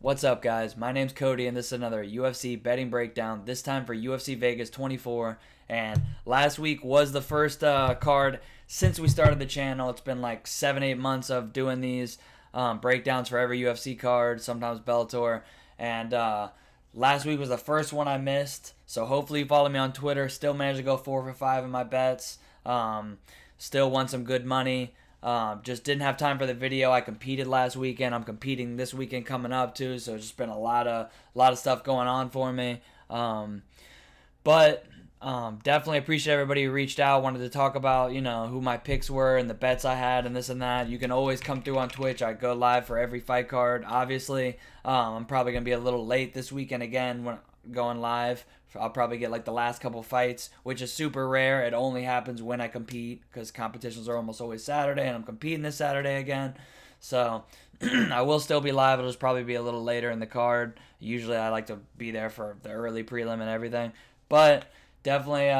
What's up, guys? My name's Cody, and this is another UFC betting breakdown. This time for UFC Vegas 24. And last week was the first card since we started the channel. It's been like 7-8 months of doing these breakdowns for every UFC card, sometimes Bellator. And last week was the first one I missed. So hopefully you follow me on Twitter. Still managed to go 4 for 5 in my bets. Still won some good money. Just didn't have time for the video. I competed last weekend. I'm competing this weekend coming up too. So it's just been a lot of stuff going on for me. But definitely appreciate everybody who reached out. Wanted to talk about who my picks were and the bets I had and this and that. You can always come through on Twitch. I go live for every fight card. Obviously, I'm probably gonna be a little late this weekend again when going live. I'll probably get like the last couple fights, which is super rare. It only happens when I compete because competitions are almost always Saturday, and I'm competing this Saturday again. So I will still be live. It'll just probably be a little later in the card. Usually I like to be there for the early prelim and everything. But definitely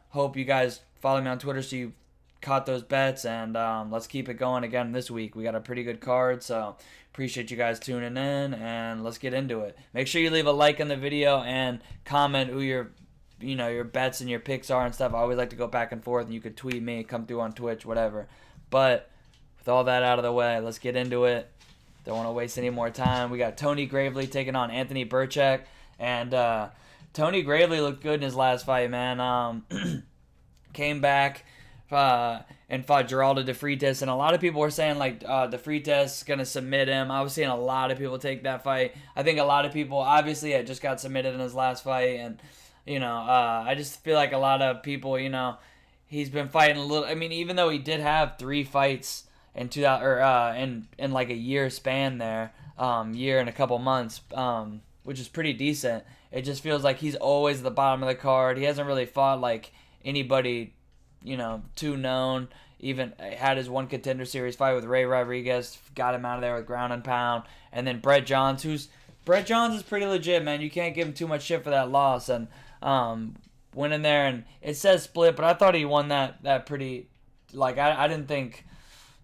hope you guys follow me on Twitter so you caught those bets, and let's keep it going again this week. We got a pretty good card, so appreciate you guys tuning in, and let's get into it. Make sure you leave a like on the video and comment who your bets and your picks are and stuff. I always like to go back and forth, and you could tweet me, come through on Twitch, whatever. But with all that out of the way, let's get into it. Don't want to waste any more time. We got Tony Gravely taking on Anthony Burchak, and Tony Gravely looked good in his last fight, man. Came back and fought Geraldo de Freitas, and a lot of people were saying like de Freitas is gonna submit him. I was seeing a lot of people take that fight. I think a lot of people obviously had just got submitted in his last fight, and I just feel like a lot of people, he's been fighting a little. I mean, even though he did have 3 fights in in like a year span there, year and a couple months, which is pretty decent. It just feels like he's always at the bottom of the card. He hasn't really fought like anybody too known. Even had his one Contender Series fight with Ray Rodriguez, got him out of there with ground and pound. And then Brett Johns, Brett Johns is pretty legit, man. You can't give him too much shit for that loss. And went in there, and it says split, but I thought he won that pretty. Like I didn't think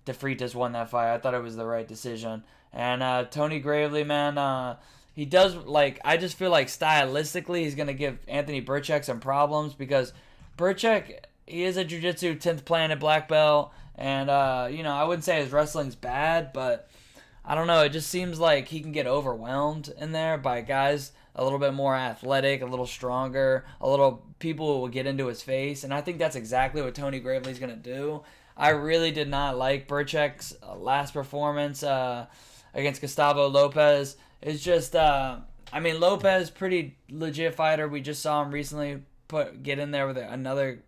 de Freitas won that fight. I thought it was the right decision. And Tony Gravely, man, he does I just feel like stylistically he's gonna give Anthony Burchak some problems because Burchak, he is a jiu-jitsu 10th planet black belt, and I wouldn't say his wrestling's bad, but I don't know, it just seems like he can get overwhelmed in there by guys a little bit more athletic, a little stronger, people who will get into his face, and I think that's exactly what Tony Gravely's going to do. I really did not like Burchak's last performance against Gustavo Lopez. It's just, Lopez, pretty legit fighter. We just saw him recently get in there with another,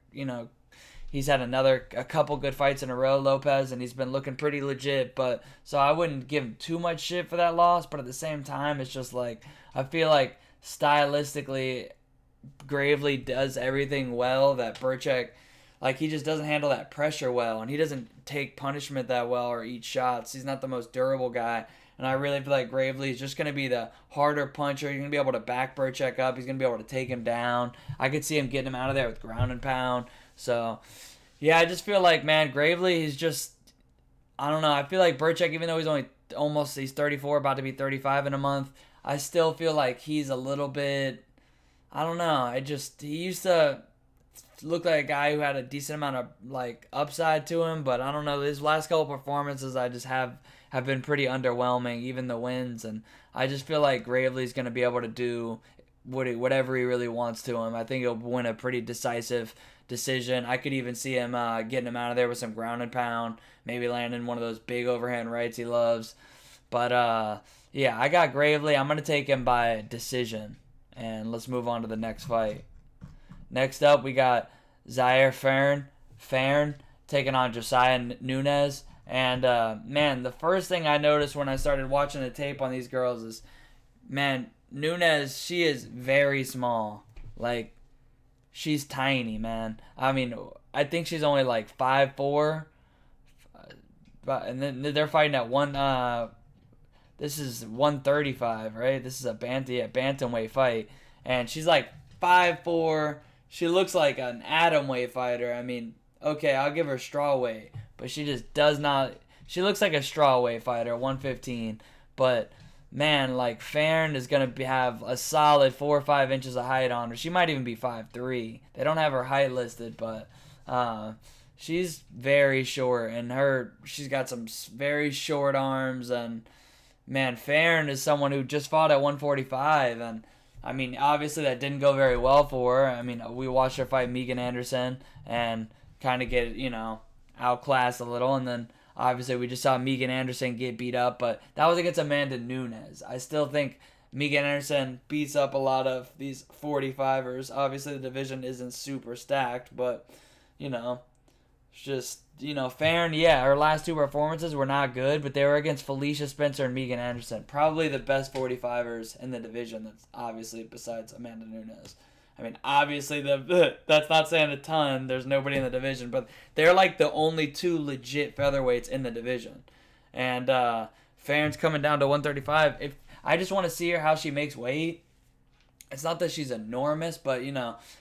he's had a couple good fights in a row, Lopez, and he's been looking pretty legit. But so I wouldn't give him too much shit for that loss. But at the same time, it's just like I feel like stylistically, Gravely does everything well that Burchak, he just doesn't handle that pressure well, and he doesn't take punishment that well or eat shots. He's not the most durable guy. And I really feel like Gravely is just going to be the harder puncher. You're going to be able to back Burchak up. He's going to be able to take him down. I could see him getting him out of there with ground and pound. So, yeah, I just feel like, man, Gravely, he's just, I don't know. I feel like Burchak, even though he's 34, about to be 35 in a month, I still feel like he's a little bit, I don't know. He used to look like a guy who had a decent amount of, upside to him. But I don't know. His last couple performances, I just have been pretty underwhelming, even the wins. And I just feel like Gravely's going to be able to do whatever he really wants to him. I think he'll win a pretty decisive decision. I could even see him getting him out of there with some ground and pound, maybe landing one of those big overhand rights he loves. But, yeah, I got Gravely. I'm going to take him by decision. And let's move on to the next fight. Next up, we got Zaire Fairn taking on Josiah Nunes. And, man, the first thing I noticed when I started watching the tape on these girls is, man, Nunes, she is very small. She's tiny, man. I mean, I think she's only 5'4". And then they're fighting at this is 135, right? This is a bantamweight fight. And she's 5'4". She looks like an atomweight fighter. I mean, okay, I'll give her strawweight. But she just does not. She looks like a strawweight fighter, 115. But man, like Farron is gonna have a solid 4 or 5 inches of height on her. She might even be 5'3". They don't have her height listed, but she's very short, and she's got some very short arms. And man, Farron is someone who just fought at 145, and I mean, obviously that didn't go very well for her. I mean, we watched her fight Megan Anderson and kind of get, outclassed a little, and then obviously we just saw Megan Anderson get beat up, but that was against Amanda Nunes. I still think Megan Anderson beats up a lot of these 45ers. Obviously the division isn't super stacked, but, it's just, Farron, yeah, her last two performances were not good, but they were against Felicia Spencer and Megan Anderson. Probably the best 45ers in the division, that's obviously besides Amanda Nunes. I mean, obviously, that's not saying a ton. There's nobody in the division, but they're like the only two legit featherweights in the division. And Farron's coming down to 135. If I just want to see her how she makes weight. It's not that she's enormous, but,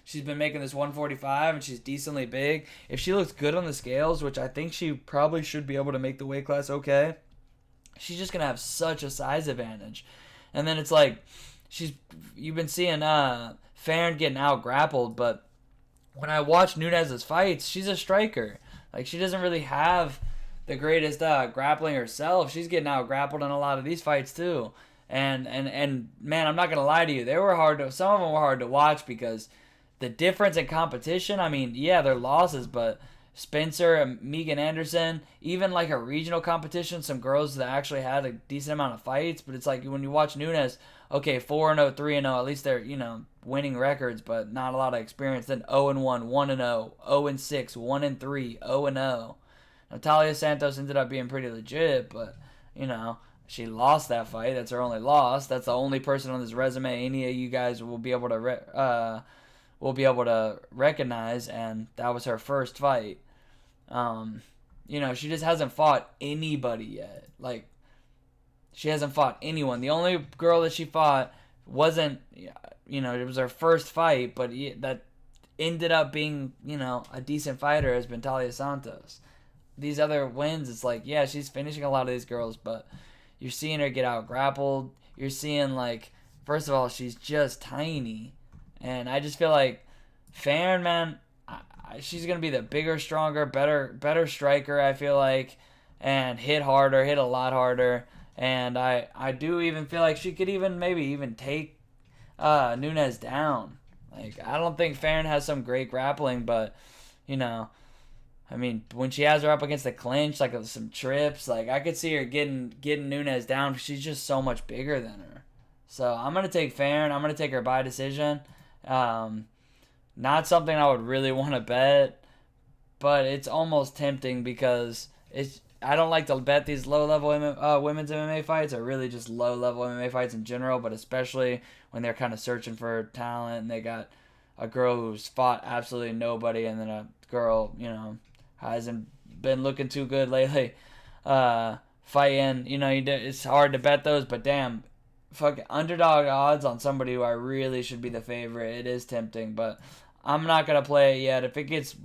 she's been making this 145, and she's decently big. If she looks good on the scales, which I think she probably should be able to make the weight class okay, she's just going to have such a size advantage. And then it's like, you've been seeing Farron getting out grappled, but when I watch Nunes' fights, she's a striker. Like, she doesn't really have the greatest grappling herself. She's getting out grappled in a lot of these fights too. And man, I'm not gonna lie to you, some of them were hard to watch because the difference in competition. I mean, yeah, they're losses, but Spencer and Megan Anderson, even like a regional competition, some girls that actually had a decent amount of fights. But it's like when you watch Nunes, okay, 4-0, 3-0, at least they're winning records, but not a lot of experience. Then 0-1, 1-0, 0-6, 1-3, 0-0. Natalia Santos ended up being pretty legit, but she lost that fight. That's her only loss. That's the only person on this resume any of you guys will be able to recognize, and that was her first fight. She just hasn't fought anybody yet. Like, she hasn't fought anyone. The only girl that she fought wasn't, it was her first fight, but that ended up being, a decent fighter, has been Talia Santos. These other wins, it's like, yeah, she's finishing a lot of these girls, but you're seeing her get out grappled. You're seeing, like, first of all, she's just tiny. And I just feel like Farron, man, she's going to be the bigger, stronger, better striker, I feel like, and hit a lot harder. And I do even feel like she could maybe even take Nunes down. Like, I don't think Farron has some great grappling, but, I mean, when she has her up against the clinch, like some trips, like I could see her getting Nunes down. She's just so much bigger than her. So I'm gonna take Farron. I'm gonna take her by decision. Not something I would really want to bet, but it's almost tempting because I don't like to bet these low-level women's MMA fights, or really just low-level MMA fights in general, but especially when they're kind of searching for talent and they got a girl who's fought absolutely nobody, and then a girl, hasn't been looking too good lately. Fighting, it's hard to bet those, but damn, underdog odds on somebody who I really should be the favorite. It is tempting, but I'm not gonna play it yet. If it gets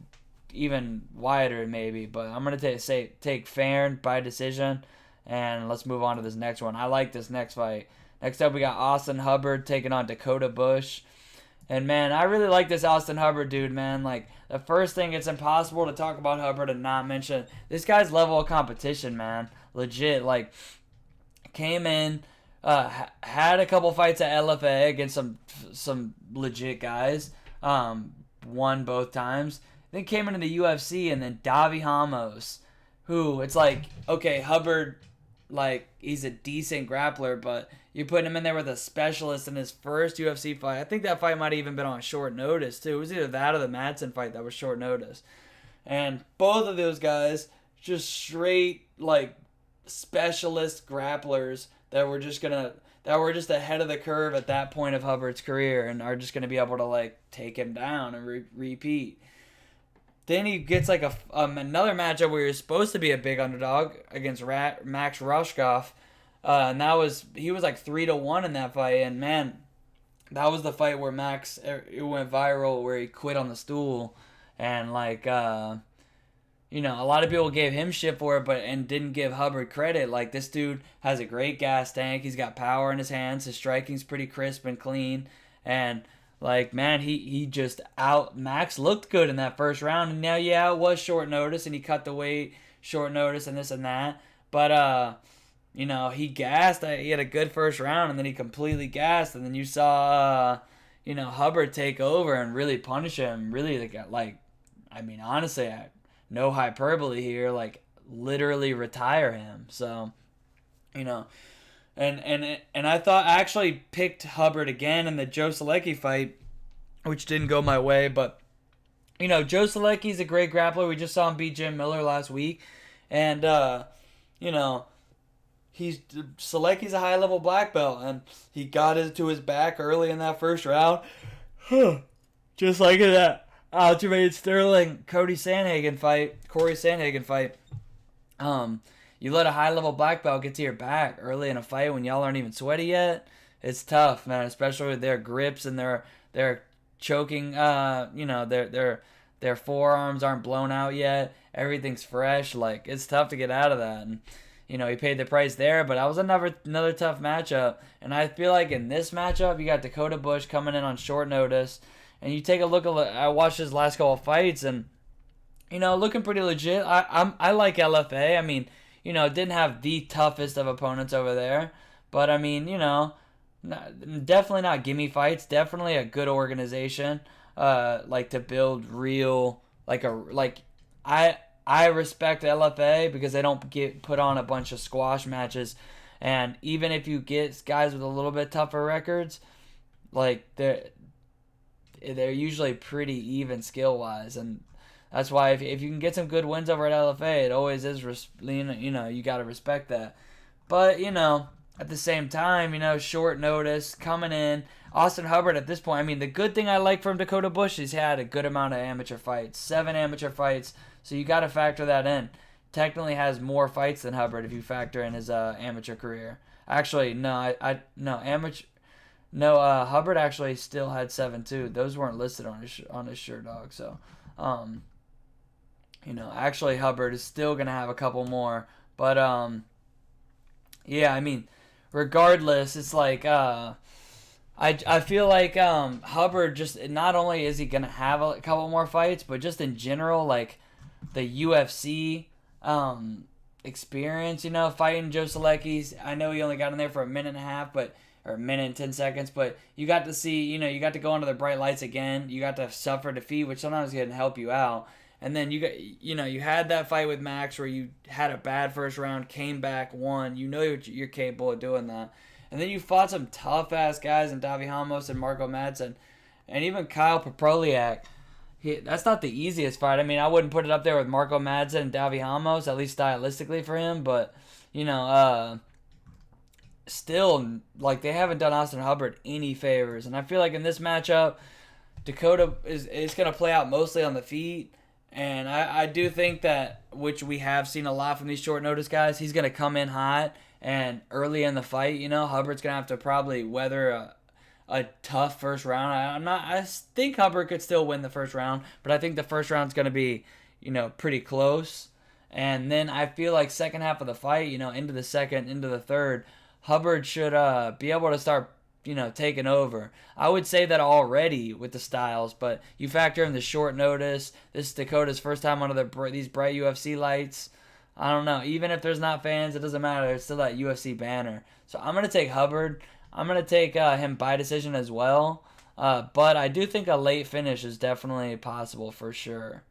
even wider, maybe, but I'm gonna take Farron by decision, and let's move on to this next one. I like this next fight. Next up, we got Austin Hubbard taking on Dakota Bush. And, man, I really like this Austin Hubbard dude, man. Like, the first thing, it's impossible to talk about Hubbard and not mention this guy's level of competition, man. Legit. Like, came in, had a couple fights at LFA against some legit guys. Won both times. Then came into the UFC, and then Davi Ramos, who, it's like, okay, Hubbard, like, he's a decent grappler, but you're putting him in there with a specialist in his first UFC fight. I think that fight might have even been on short notice, too. It was either that or the Madsen fight that was short notice. And both of those guys, just straight, like, specialist grapplers that were just ahead of the curve at that point of Hubbard's career and are just going to be able to, like, take him down and repeat. Then he gets, like, another matchup where he was supposed to be a big underdog against Max Roshkoff. And he was like 3-1 in that fight, and man, that was the fight where Max, it went viral, where he quit on the stool, and like a lot of people gave him shit for it, and didn't give Hubbard credit. Like, this dude has a great gas tank. He's got power in his hands. His striking's pretty crisp and clean. And like, man, he just out. Max looked good in that first round. And now, yeah, it was short notice, and he cut the weight short notice and this and that. But he gassed. He had a good first round, and then he completely gassed. And then you saw Hubbard take over and really punish him. Really, like I mean, honestly, no hyperbole here, like literally retire him. So, and I thought I actually picked Hubbard again in the Joe Solecki fight, which didn't go my way, but Joe Solecki's a great grappler. We just saw him beat Jim Miller last week, and Solecki's a high level black belt, and he got into his back early in that first round, just like in that Aljamain Sterling Corey Sandhagen fight. You let a high level black belt get to your back early in a fight when y'all aren't even sweaty yet. It's tough, man, especially with their grips and their choking. Their forearms aren't blown out yet. Everything's fresh. Like, it's tough to get out of that. And he paid the price there, but that was another tough matchup. And I feel like in this matchup, you got Dakota Bush coming in on short notice. And you take a look at, I watched his last couple of fights, and looking pretty legit. I like LFA. I mean, didn't have the toughest of opponents over there, but I mean, definitely not gimme fights. Definitely a good organization. Like to build real, I respect LFA because they don't put on a bunch of squash matches, and even if you get guys with a little bit tougher records, like they're usually pretty even skill wise, and that's why if you can get some good wins over at LFA, it always is you got to respect that. But at the same time, short notice coming in. Austin Hubbard at this point, I mean, the good thing I like from Dakota Bush is he had a good amount of amateur fights, 7 amateur fights, so you got to factor that in. Technically has more fights than Hubbard if you factor in his amateur career. Actually, no, Hubbard actually still had 7 too. Those weren't listed on his shirt, dog. So, actually Hubbard is still gonna have a couple more. But yeah, I mean, regardless, it's like I feel like Hubbard just not only is he gonna have a couple more fights, but just in general, like the UFC experience, fighting Joe Solecki. I know he only got in there for a minute and a half, or a minute and 10 seconds, but you got to see, you got to go under the bright lights again. You got to suffer defeat, which sometimes can help you out. And then you got, you had that fight with Max where you had a bad first round, came back, won. You're capable of doing that. And then you fought some tough ass guys in Davi Ramos and Marco Madsen, and even Kyle Poproliak. That's not the easiest fight. I mean, I wouldn't put it up there with Marco Madsen and Davi Ramos, at least stylistically for him. But still, like, they haven't done Austin Hubbard any favors. And I feel like in this matchup, Dakota is going to play out mostly on the feet. And I do think that, which we have seen a lot from these short notice guys, he's going to come in hot. And early in the fight, Hubbard's going to have to probably weather a tough first round. I think Hubbard could still win the first round, but I think the first round's going to be, pretty close. And then I feel like second half of the fight, into the second, into the third, Hubbard should be able to start, taking over. I would say that already with the styles, but you factor in the short notice. This is Dakota's first time under these bright UFC lights. I don't know. Even if there's not fans, it doesn't matter. It's still that UFC banner. So I'm going to take Hubbard. I'm going to take him by decision as well. But I do think a late finish is definitely possible for sure.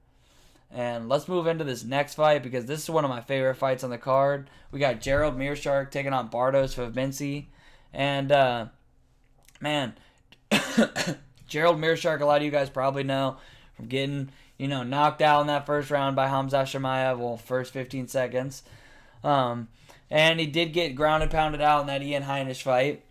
And let's move into this next fight because this is one of my favorite fights on the card. We got Gerald Meerschaert taking on Bartosz Fabinski. And, man, Gerald Meerschaert, a lot of you guys probably know from getting, knocked out in that first round by Hamza Chimaev, first 15 seconds. And he did get grounded, pounded out in that Ian Heinisch fight.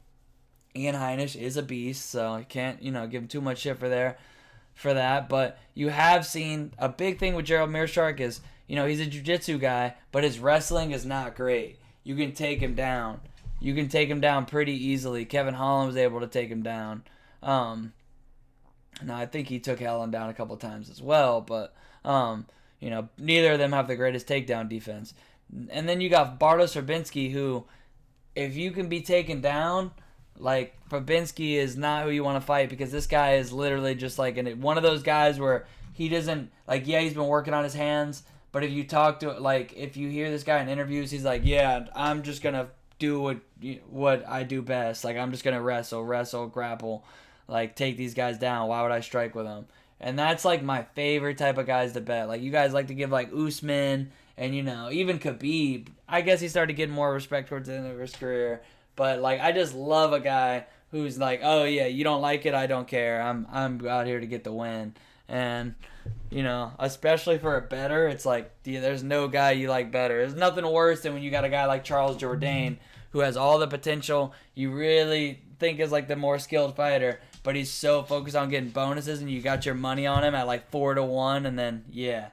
Ian Heinisch is a beast, so you can't, give him too much shit for that. But you have seen a big thing with Gerald Meerschaert is, he's a jiu-jitsu guy, but his wrestling is not great. You can take him down. You can take him down pretty easily. Kevin Holland was able to take him down. Now, I think he took Allen down a couple times as well, but, neither of them have the greatest takedown defense. And then you got Bartosz Fabinski, who, if you can be taken down, like, Fabinski is not who you want to fight, because this guy is literally just like one of those guys where he doesn't, like, yeah, he's been working on his hands, but if you talk to, like, if you hear this guy in interviews, he's like, yeah, I'm just going to do what I do best. Like, I'm just going to wrestle, grapple, like, take these guys down. Why would I strike with them? And that's, like, my favorite type of guys to bet. Like, you guys like to give, like, Usman and, even Khabib. I guess he started getting more respect towards the end of his career. But, like, I just love a guy who's like, oh, yeah, you don't like it, I don't care. I'm out here to get the win. And, especially for a bettor, it's like, there's no guy you like better. There's nothing worse than when you got a guy like Charles Jourdain, who has all the potential you really think is, like, the more skilled fighter, but he's so focused on getting bonuses, and you got your money on him at, like, 4-1, and then, yeah,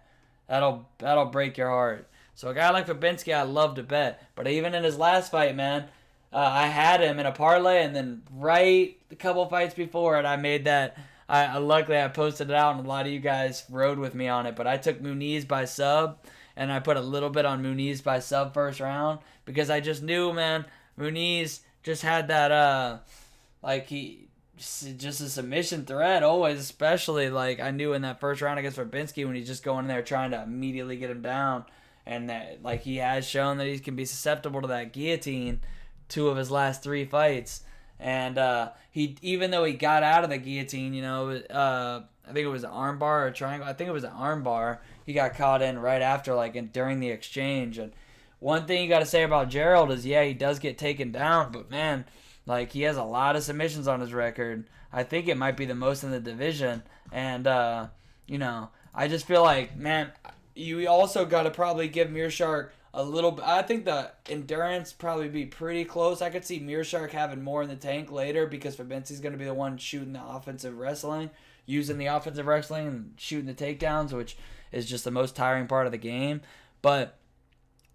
that'll break your heart. So a guy like Fabinski, I love to bet. But even in his last fight, man, I had him in a parlay, and then right a couple fights before it, I made that. Luckily, I posted it out, and a lot of you guys rode with me on it. But I took Muniz by sub, and I put a little bit on Muniz by sub first round, because I just knew, man, Muniz just had that, just a submission threat always, especially, like, I knew in that first round against Verbinski when he's just going in there trying to immediately get him down, and that, like, he has shown that he can be susceptible to that guillotine 2 of his last 3 fights. And he, even though he got out of the guillotine, I think it was an armbar or a triangle. I think it was an armbar. He got caught in right after, like, during the exchange. And one thing you got to say about Gerald is, yeah, he does get taken down, but man, like, he has a lot of submissions on his record. I think it might be the most in the division. And I just feel like, man, you also got to probably give Meerschaert a little bit. I think the endurance probably be pretty close. I could see Meerschaert having more in the tank later, because Fabinski's going to be the one shooting the offensive wrestling, using the offensive wrestling and shooting the takedowns, which is just the most tiring part of the game. But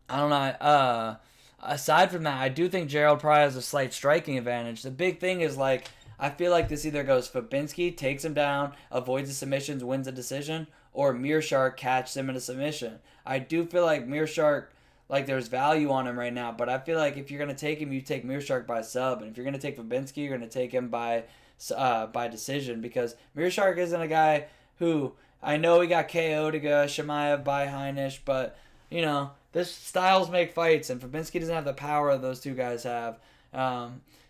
I don't know. Aside from that, I do think Gerald probably has a slight striking advantage. The big thing is, like, I feel like this either goes Fabinski, takes him down, avoids the submissions, wins a decision, or Meerschaert catches him in a submission. I do feel like Meerschaert, like, there's value on him right now, but I feel like if you're going to take him, you take Meerschaert by sub, and if you're going to take Fabinski, you're going to take him by decision, because Meerschaert isn't a guy who, I know he got KO'd to go Chimaev by Heinisch, but, this styles make fights, and Fabinski doesn't have the power that those two guys have.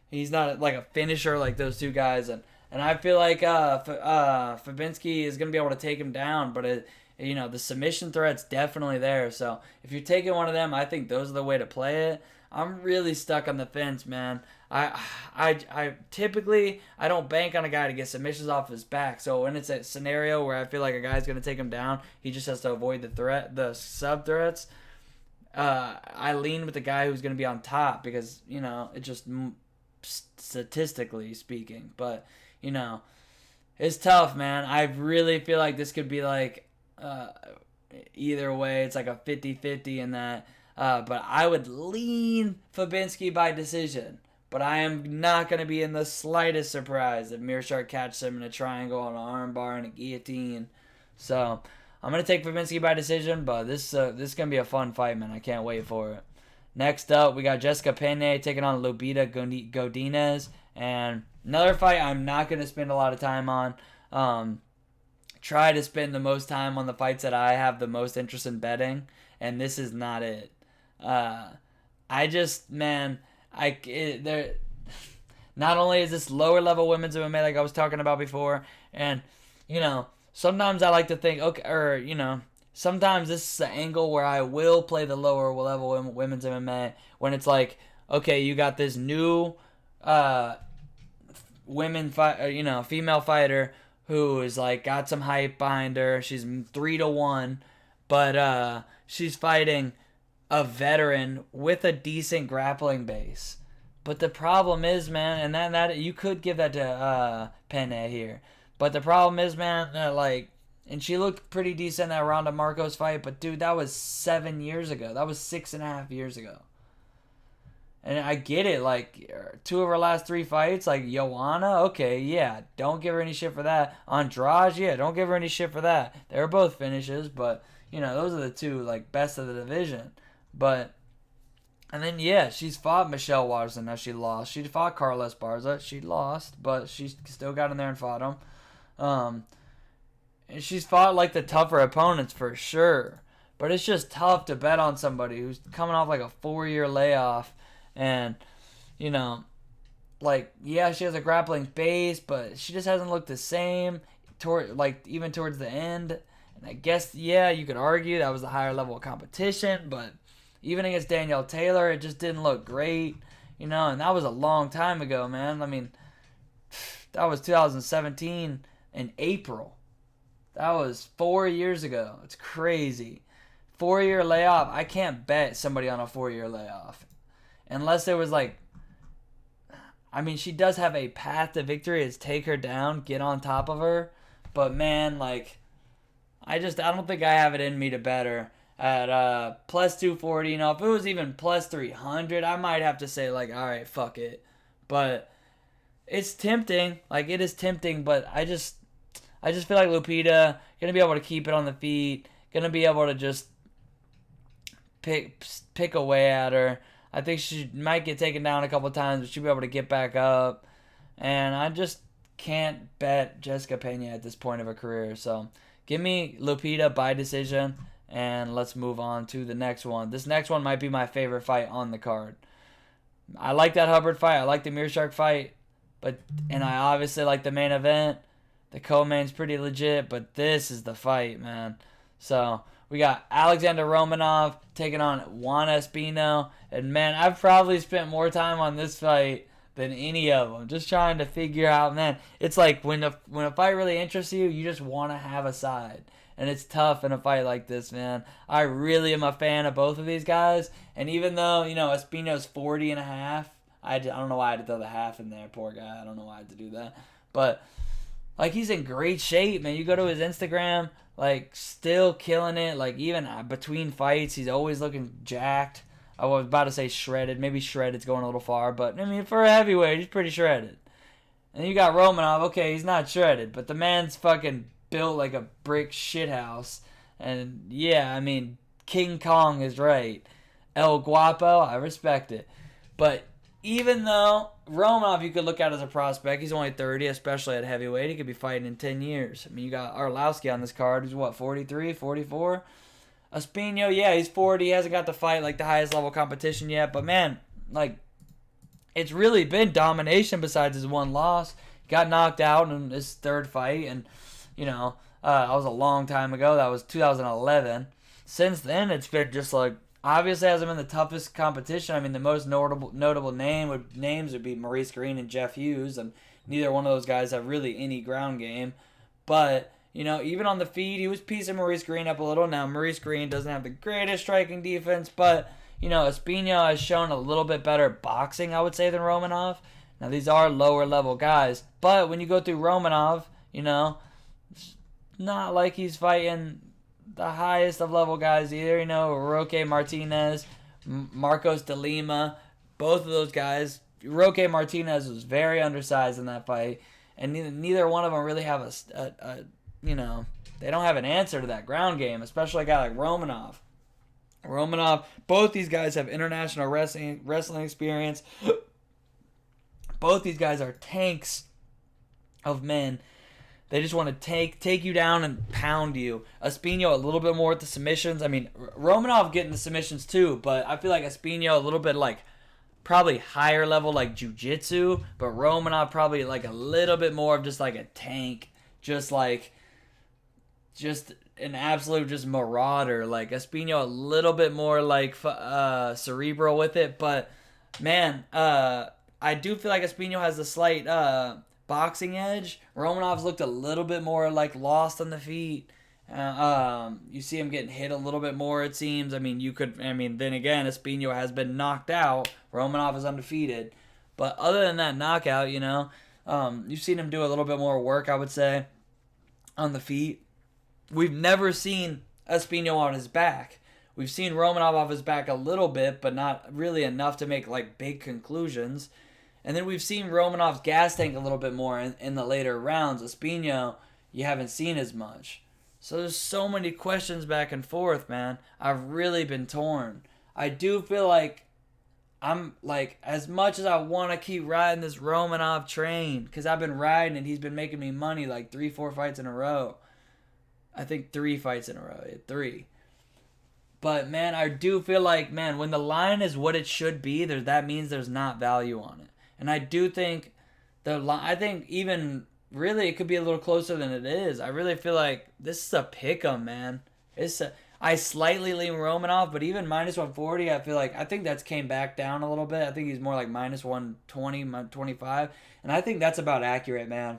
He's not like a finisher like those two guys, and I feel like Fabinski is going to be able to take him down, but the submission threat's definitely there. So if you're taking one of them, I think those are the way to play it. I'm really stuck on the fence, man. I typically, I don't bank on a guy to get submissions off his back. So when it's a scenario where I feel like a guy's going to take him down, he just has to avoid the sub threats. I lean with the guy who's going to be on top, because, it just, statistically speaking, but, it's tough, man. I really feel like this could be like, either way, it's like a 50-50 in that, but I would lean Fabinski by decision, but I am not going to be in the slightest surprise if Meerschaert catches him in a triangle, an armbar, and a guillotine. So I'm going to take Fabinski by decision, but this is going to be a fun fight, man. I can't wait for it. Next up, we got Jessica Penne taking on Lobita Godinez. And another fight I'm not going to spend a lot of time on. Try to spend the most time on the fights that I have the most interest in betting, and this is not it. I just, man, not only is this lower level women's MMA like I was talking about before, and, sometimes I like to think, sometimes this is the angle where I will play the lower level women's MMA, when it's like, okay, you got this new female fighter who is, like, got some hype behind her. She's 3-1, but she's fighting a veteran with a decent grappling base. But the problem is, man, and that you could give that to Penne here. But the problem is, man, and she looked pretty decent in that Ronda Marcos fight, but dude, that was 7 years ago. That was 6.5 years ago. And I get it, like, 2 of her last 3 fights, like, Joanna, okay, yeah, don't give her any shit for that. Andrade, yeah, don't give her any shit for that. They were both finishes, but, those are the two like best of the division. But and then yeah, she's fought Michelle Waterson. Now she lost. She fought Carla Esparza. She lost, but she still got in there and fought him. And she's fought like the tougher opponents for sure. But it's just tough to bet on somebody who's coming off like a 4-year layoff, and like yeah, she has a grappling base, but she just hasn't looked the same even towards the end. And I guess yeah, you could argue that was a higher level of competition, but even against Danielle Taylor, it just didn't look great, and that was a long time ago, man. I mean, that was 2017 in April. That was 4 years ago. It's crazy. 4-year layoff. I can't bet somebody on a 4-year layoff. Unless there was like, I mean, she does have a path to victory. Is take her down, get on top of her. But man, like, I don't think I have it in me to bet her at plus 240. If it was even plus 300, I might have to say like, all right, fuck it. But it's tempting. Like, it is tempting, but I just feel like Lupita gonna be able to keep it on the feet, gonna be able to just pick away at her. I think she might get taken down a couple times, but she'll be able to get back up. And I just can't bet Jessica Pena at this point of her career. So give me Lupita by decision, and let's move on to the next one. This next one might be my favorite fight on the card. I like that Hubbard fight. I like the Meerschaert fight, and I obviously like the main event. The co-main's pretty legit, but this is the fight, man. So we got Alexander Romanov taking on Juan Espino. And, man, I've probably spent more time on this fight than any of them. Just trying to figure out, man. It's like when a fight really interests you, you just want to have a side. And it's tough in a fight like this, man. I really am a fan of both of these guys. And even though, Espino's 40 and a half, I don't know why I had to throw the half in there. Poor guy. I don't know why I had to do that. But like, he's in great shape, man. You go to his Instagram, like, still killing it. Like, even between fights, he's always looking jacked. I was about to say shredded. Maybe shredded's going a little far. But, I mean, for a heavyweight, he's pretty shredded. And then you got Romanov. Okay, he's not shredded. But the man's fucking built like a brick shithouse. And, yeah, I mean, King Kong is right. El Guapo, I respect it. But even though Romanov you could look at as a prospect, he's only 30, especially at heavyweight. He could be fighting in 10 years. I mean, you got Arlovski on this card, who's 43, 44? Espino, yeah, he's 40. He hasn't got to fight like the highest level competition yet. But, man, like, it's really been domination besides his one loss. He got knocked out in his third fight, and, that was a long time ago. That was 2011. Since then, it's been just like, obviously hasn't been the toughest competition. I mean, the most notable names would be Maurice Green and Jeff Hughes, and neither one of those guys have really any ground game. But, even on the feet, he was piecing Maurice Green up a little. Now, Maurice Green doesn't have the greatest striking defense, but, Espino has shown a little bit better boxing, I would say, than Romanov. Now, these are lower-level guys, but when you go through Romanov, it's not like he's fighting the highest of level guys either. Roque Martinez, Marcos de Lima, both of those guys. Roque Martinez was very undersized in that fight, and neither one of them really have they don't have an answer to that ground game, especially a guy like Romanov. Both these guys have international wrestling experience. Both these guys are tanks of men. They just want to take you down and pound you. Espino a little bit more with the submissions. I mean, Romanov getting the submissions too, but I feel like Espino a little bit like probably higher level like jiu-jitsu, but Romanov probably like a little bit more of just like a tank, just an absolute just marauder. Like Espino a little bit more like cerebral with it, but man, I do feel like Espino has a slight boxing edge. Romanov's looked a little bit more like lost on the feet. You see him getting hit a little bit more, it seems. Then again, Espino has been knocked out. Romanov is undefeated. But other than that knockout, you've seen him do a little bit more work, I would say, on the feet. We've never seen Espino on his back. We've seen Romanov off his back a little bit, but not really enough to make like big conclusions. And then we've seen Romanov's gas tank a little bit more in the later rounds. Espino, you haven't seen as much. So there's so many questions back and forth, man. I've really been torn. I do feel like I'm like, as much as I want to keep riding this Romanov train, because I've been riding and he's been making me money like 3-4 fights in a row. I think 3 fights in a row. 3. But man, I do feel like, man, when the line is what it should be, that means there's not value on it. And I do think I think even really it could be a little closer than it is. I really feel like this is a pick 'em, man. I slightly lean Romanov, but even minus 140, I think that's came back down a little bit. I think he's more like minus 120, 125, and I think that's about accurate, man.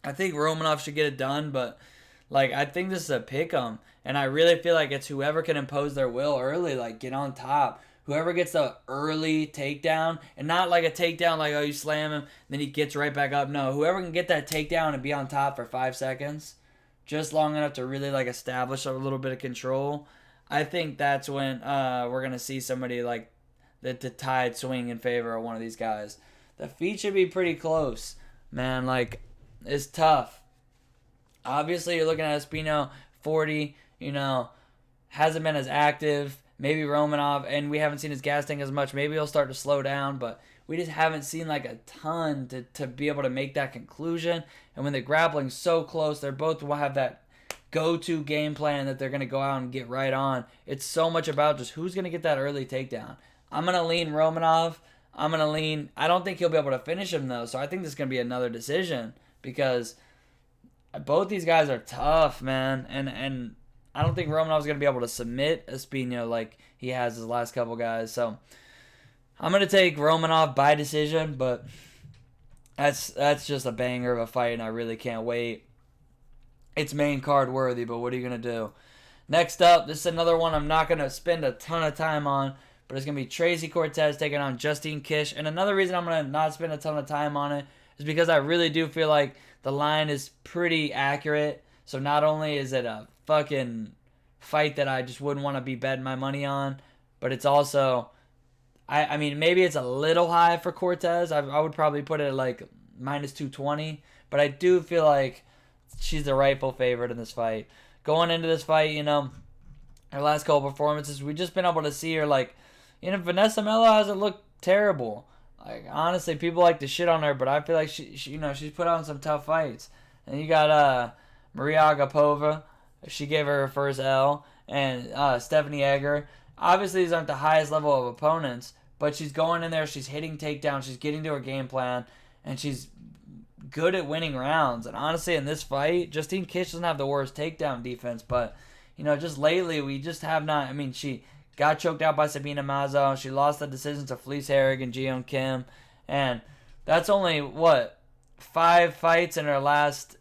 I think Romanov should get it done, but like I think this is a pick 'em, and I really feel like it's whoever can impose their will early, like get on top. Whoever gets the early takedown, and not like a takedown like, oh, you slam him, then he gets right back up. No, whoever can get that takedown and be on top for 5 seconds, just long enough to really like establish a little bit of control, I think that's when we're going to see somebody like the tide swing in favor of one of these guys. The feet should be pretty close, man. Like, it's tough. Obviously, you're looking at Espino, 40, hasn't been as active. Maybe Romanov, and we haven't seen his gas tank as much. Maybe he'll start to slow down, but we just haven't seen like a ton to be able to make that conclusion. And when the grappling's so close, they're both will have that go-to game plan that they're going to go out and get right on. It's so much about just who's going to get that early takedown. I'm going to lean Romanov. I don't think he'll be able to finish him though, so I think this is going to be another decision because both these guys are tough, man, and I don't think Romanov's going to be able to submit Espino like he has his last couple guys. So I'm going to take Romanov by decision, but that's just a banger of a fight, and I really can't wait. It's main card worthy, but what are you going to do? Next up, this is another one I'm not going to spend a ton of time on, but it's going to be Tracy Cortez taking on Justine Kish. And another reason I'm going to not spend a ton of time on it is because I really do feel like the line is pretty accurate. So not only is it a fucking fight that I just wouldn't want to be betting my money on, but it's also, I mean, maybe it's a little high for Cortez. I would probably put it at like minus 220, but I do feel like she's the rightful favorite in this fight. Going into this fight, her last couple performances, we've just been able to see her like, Vanessa Melo hasn't looked terrible. Like, honestly, people like to shit on her, but I feel like she she's put on some tough fights. And you got Maria Agapova. She gave her first L. And Stephanie Egger. Obviously, these aren't the highest level of opponents, but she's going in there. She's hitting takedowns. She's getting to her game plan. And she's good at winning rounds. And honestly, in this fight, Justine Kish doesn't have the worst takedown defense. But, just lately, we just have not. I mean, she got choked out by Sabina Mazo. She lost the decision to Felice Herrig and Ji-Yeon Kim. And that's only, 5 fights in the last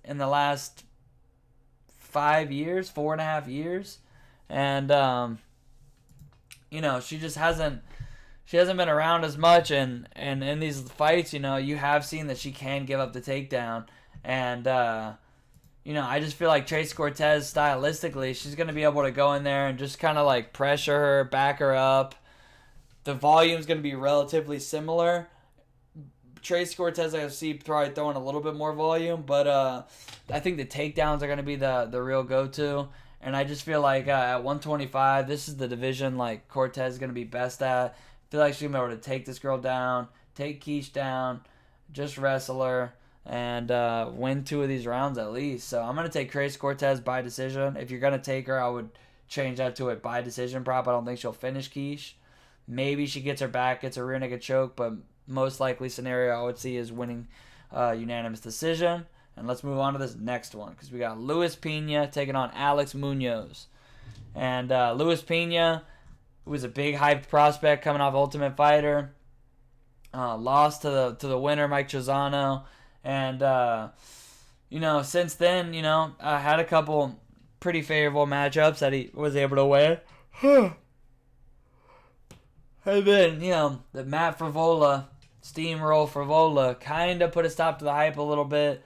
5 years, 4.5 years. And, she just hasn't been around as much. And in these fights, you have seen that she can give up the takedown. And, I just feel like Tracy Cortez, stylistically, she's going to be able to go in there and just kind of like pressure her, back her up. The volume's going to be relatively similar. Tracy Cortez, I see probably throwing a little bit more volume, but I think the takedowns are going to be the real go-to. And I just feel like at 125, this is the division like Cortez is going to be best at. I feel like she's going to be able to take this girl down, take Kish down, just wrestle her, and win 2 of these rounds at least. So I'm going to take Tracy Cortez by decision. If you're going to take her, I would change that to a by decision prop. I don't think she'll finish Kish. Maybe she gets her back, gets a rear naked choke, but most likely scenario I would see is winning unanimous decision. And let's move on to this next one because we got Luis Pena taking on Alex Munoz. And Luis Pena, who was a big hyped prospect coming off Ultimate Fighter, lost to the winner, Mike Trizano. And, since then, had a couple pretty favorable matchups that he was able to win. And then, the Matt Frevola, Steamroll Frevola, kind of put a stop to the hype a little bit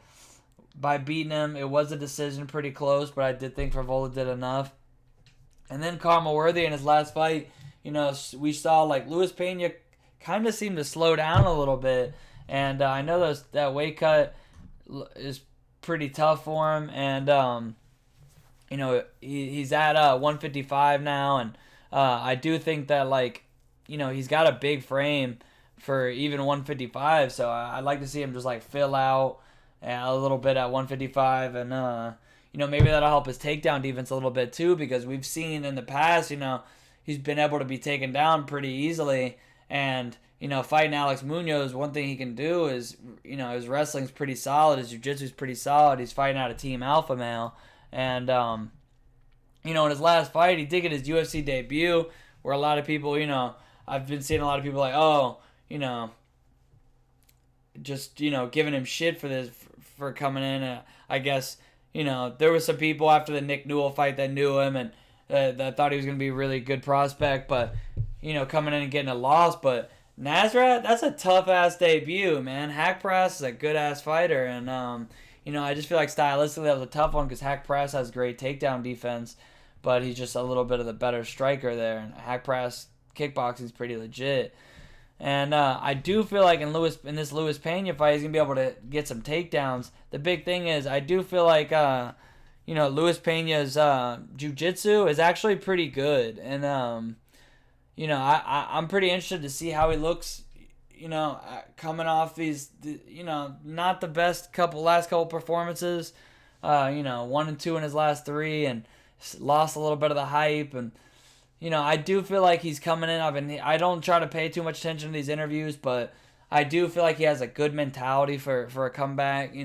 by beating him. It was a decision pretty close, but I did think Frevola did enough. And then Karma Worthy in his last fight, we saw like Luis Pena kind of seemed to slow down a little bit. And I know that weight cut is pretty tough for him. And he's at 155 now, and I do think that, like, he's got a big frame for even 155, so I'd like to see him just like fill out a little bit at 155, and maybe that'll help his takedown defense a little bit too, because we've seen in the past, he's been able to be taken down pretty easily, and fighting Alex Munoz, one thing he can do is, his wrestling's pretty solid, his jiu-jitsu's pretty solid, he's fighting out a team alpha male, and in his last fight, he did get his UFC debut, where a lot of people, I've been seeing a lot of people like, oh, just, giving him shit for this, for coming in. I guess, there was some people after the Nick Newell fight that knew him and that thought he was going to be a really good prospect, but, coming in and getting a loss. But Nasrat, that's a tough-ass debut, man. Hack Press is a good-ass fighter, and, I just feel like stylistically that was a tough one because Hack Press has great takedown defense, but he's just a little bit of the better striker there, and Hack Press kickboxing is pretty legit. And I do feel like in this Luis Pena fight, he's going to be able to get some takedowns. The big thing is I do feel like, Luis Pena's jiu-jitsu is actually pretty good. And, I'm pretty interested to see how he looks, coming off these, not the best last couple performances. 1-2 in his last 3 and lost a little bit of the hype. And, I do feel like he's coming in. I don't try to pay too much attention to these interviews, but I do feel like he has a good mentality for a comeback.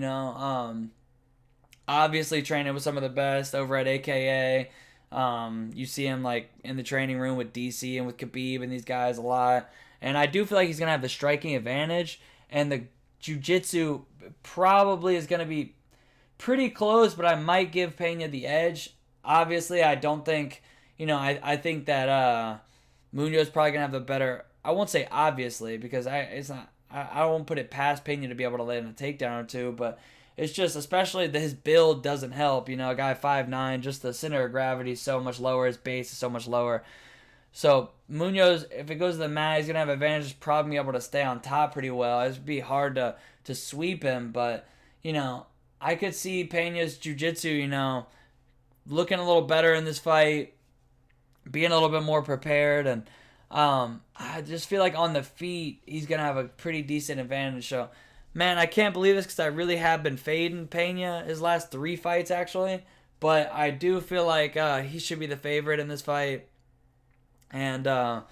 Obviously training with some of the best over at AKA. You see him like in the training room with DC and with Khabib and these guys a lot. And I do feel like he's gonna have the striking advantage, and the jiu-jitsu probably is gonna be pretty close, but I might give Pena the edge. Obviously, I don't think. I think that Munoz probably gonna have the better. I won't say obviously because I won't put it past Pena to be able to land a takedown or two, but it's just especially that his build doesn't help. A guy 5'9", just the center of gravity is so much lower, his base is so much lower. So Munoz, if it goes to the mat, he's gonna have advantage. He's probably be able to stay on top pretty well. It'd be hard to sweep him, but I could see Pena's jiu-jitsu, looking a little better in this fight, being a little bit more prepared, and I just feel like on the feet he's gonna have a pretty decent advantage. So, man, I can't believe this because I really have been fading Pena his last 3 fights actually, but I do feel like he should be the favorite in this fight, and I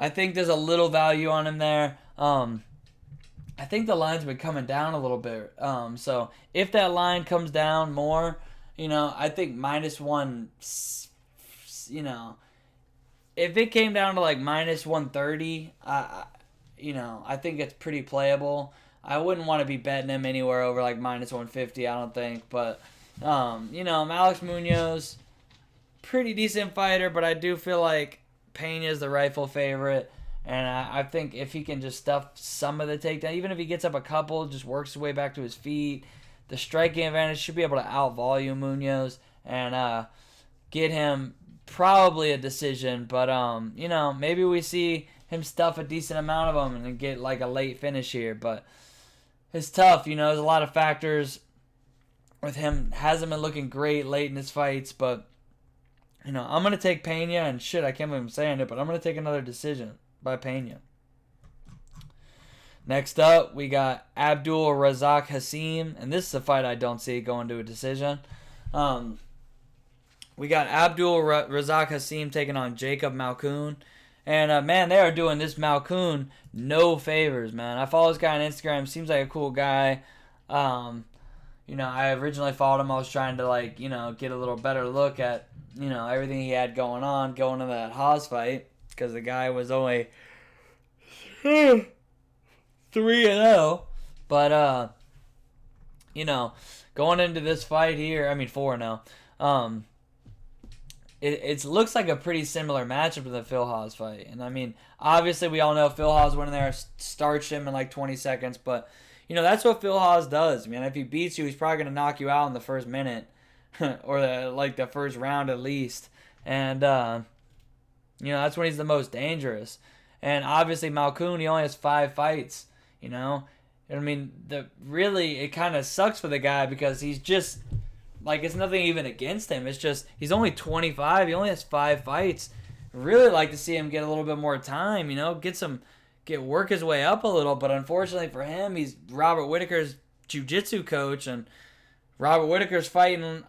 think there's a little value on him there. I think the line's been coming down a little bit, so if that line comes down more, I think -1, if it came down to like -130, I think it's pretty playable. I wouldn't want to be betting him anywhere over like -150, I don't think. But, Alex Munoz, pretty decent fighter, but I do feel like Pena is the rightful favorite. And I think if he can just stuff some of the takedown, even if he gets up a couple, just works his way back to his feet, the striking advantage should be able to out-volume Munoz and get him probably a decision, but maybe we see him stuff a decent amount of them and get like a late finish here. But it's tough, there's a lot of factors with him. Hasn't been looking great late in his fights, but I'm gonna take Pena, and shit, I can't believe I'm saying it, but I'm gonna take another decision by Pena. Next up, we got Abdul Razak Hasim, and this is a fight I don't see going to a decision. We got Abdul Razak Hasim taking on Jacob Malkoun. And, man, they are doing this Malkoun no favors, man. I follow this guy on Instagram. Seems like a cool guy. I originally followed him. I was trying to, get a little better look at, everything he had going on going into that Haas fight. Because the guy was only 3-0. But, going into this fight here, 4-0. It looks like a pretty similar matchup to the Phil Haas fight. And, obviously we all know Phil Haas went in there, starched him in like 20 seconds. But, that's what Phil Haas does. If he beats you, he's probably going to knock you out in the first minute. Or the first round at least. And, that's when he's the most dangerous. And obviously Malkoun, he only has 5 fights, it kind of sucks for the guy because he's just like, it's nothing even against him. It's just he's only 25. He only has 5 fights. Really like to see him get a little bit more time. Work his way up a little. But unfortunately for him, he's Robert Whittaker's jiu-jitsu coach, and Robert Whittaker's fighting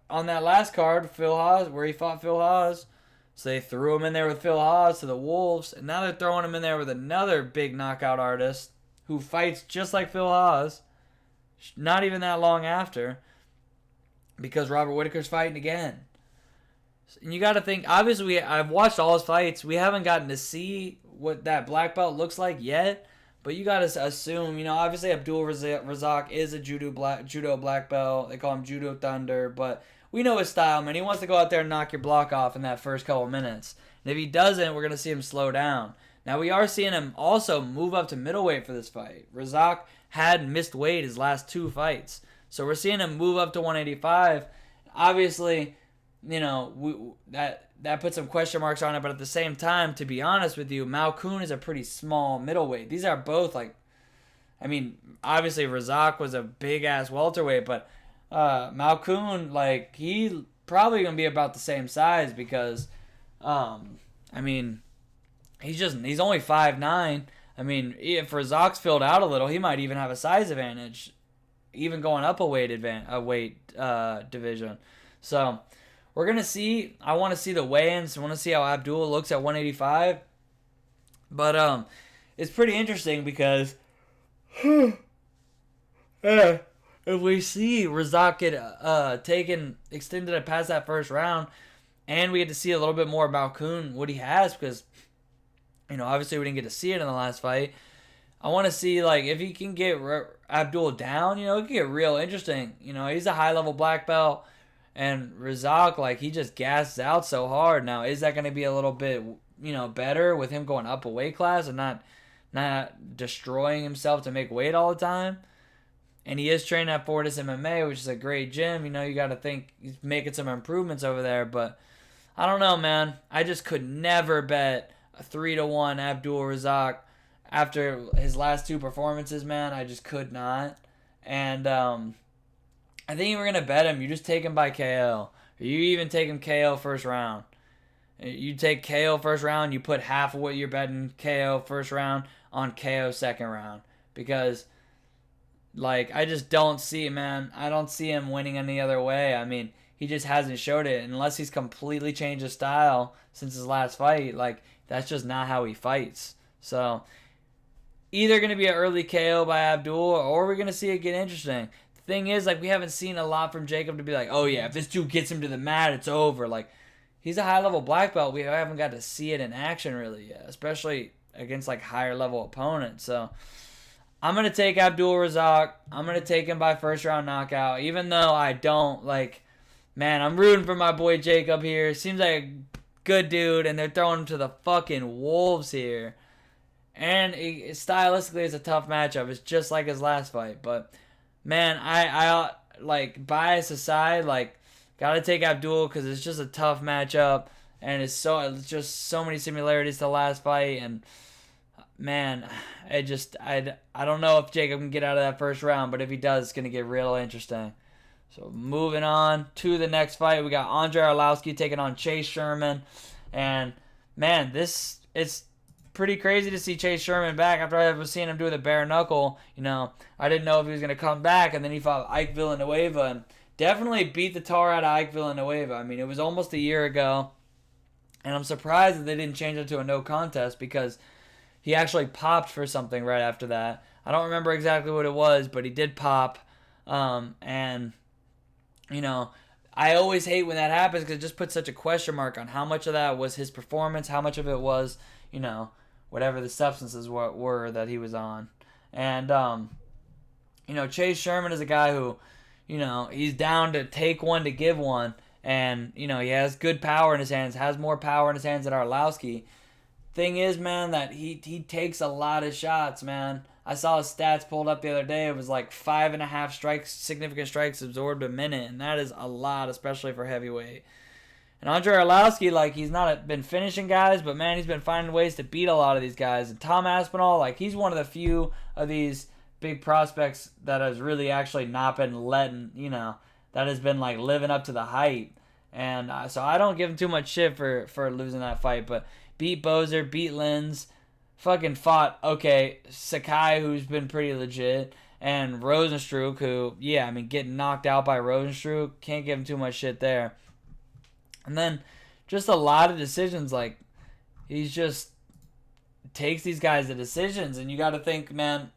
on that last card, Phil Haas, where he fought Phil Haas. So they threw him in there with Phil Haas to the Wolves, and now they're throwing him in there with another big knockout artist who fights just like Phil Haas, not even that long after, because Robert Whittaker's fighting again. And you got to think, obviously, I've watched all his fights. We haven't gotten to see what that black belt looks like yet, but you got to assume, obviously Abdul Razak is a judo black belt. They call him Judo Thunder, but we know his style, man. He wants to go out there and knock your block off in that first couple minutes. And if he doesn't, we're going to see him slow down. Now, we are seeing him also move up to middleweight for this fight. Razak had missed weight his last 2 fights. So we're seeing him move up to 185. Obviously, that puts some question marks on it. But at the same time, to be honest with you, Malkoun is a pretty small middleweight. These are both obviously Razak was a big-ass welterweight, but Malkoun, he probably going to be about the same size because, he's only 5'9". If Razak's filled out a little, he might even have a size advantage, even going up a weight division. So we're going to see. I want to see the weigh-ins. I want to see how Abdul looks at 185. But it's pretty interesting because if we see Razak get extended past that first round, and we get to see a little bit more about Malkoun, what he has, because obviously we didn't get to see it in the last fight. I want to see, if he can get Abdul down, it can get real interesting. He's a high-level black belt, and Razak, he just gasses out so hard. Now, is that going to be a little bit, better with him going up a weight class and not destroying himself to make weight all the time? And he is training at Fortis MMA, which is a great gym. You got to think he's making some improvements over there. But I don't know, man. I just could never bet a 3-1 Abdul Razak after his last 2 performances, man. I just could not. And I think if we're going to bet him, you just take him by KO. Or you even take him KO first round. You take KO first round, you put half of what you're betting KO first round on KO second round. Because, I just don't see it, man. I don't see him winning any other way. He just hasn't showed it. Unless he's completely changed his style since his last fight, that's just not how he fights. So, either going to be an early KO by Abdul, or we're going to see it get interesting. The thing is, we haven't seen a lot from Jacob to be oh yeah, if this dude gets him to the mat, it's over. He's a high-level black belt. We haven't got to see it in action really yet, especially against, higher-level opponents. So, I'm going to take Abdul Razak. I'm going to take him by first-round knockout, even though I don't, man, I'm rooting for my boy Jacob here. Seems like a good dude, and they're throwing him to the fucking wolves here. And stylistically, it's a tough matchup. It's just like his last fight. But, man, I bias aside, gotta take Abdul because it's just a tough matchup. And it's just so many similarities to the last fight. And, man, I don't know if Jacob can get out of that first round. But if he does, it's going to get real interesting. So, moving on to the next fight. We got Andrei Arlovski taking on Chase Sherman. And, man, it's pretty crazy to see Chase Sherman back after I was seeing him do the bare knuckle. I didn't know if he was going to come back, and then he fought Ike Villanueva and definitely beat the tar out of Ike Villanueva. It was almost a year ago, and I'm surprised that they didn't change it to a no contest because he actually popped for something right after that. I don't remember exactly what it was, but he did pop, and I always hate when that happens because it just puts such a question mark on how much of that was his performance, how much of it was, whatever the substances were that he was on. And, Chase Sherman is a guy who, he's down to take one to give one. And, he has good power in his hands, has more power in his hands than Arlovski. Thing is, man, that he takes a lot of shots, man. I saw his stats pulled up the other day. It was 5.5 significant strikes absorbed a minute. And that is a lot, especially for heavyweight. And Andrei Arlovski, he's not been finishing guys, but, man, he's been finding ways to beat a lot of these guys. And Tom Aspinall, he's one of the few of these big prospects that has really actually not been letting, that has been like living up to the hype. And so I don't give him too much shit for losing that fight. But beat Bozer, beat Lins, fucking fought, okay, Sakai, who's been pretty legit, and Rosenstruck, who, yeah, I mean, getting knocked out by Rosenstruck, can't give him too much shit there. And then just a lot of decisions, like, he's just takes these guys to decisions, and you got to think, man,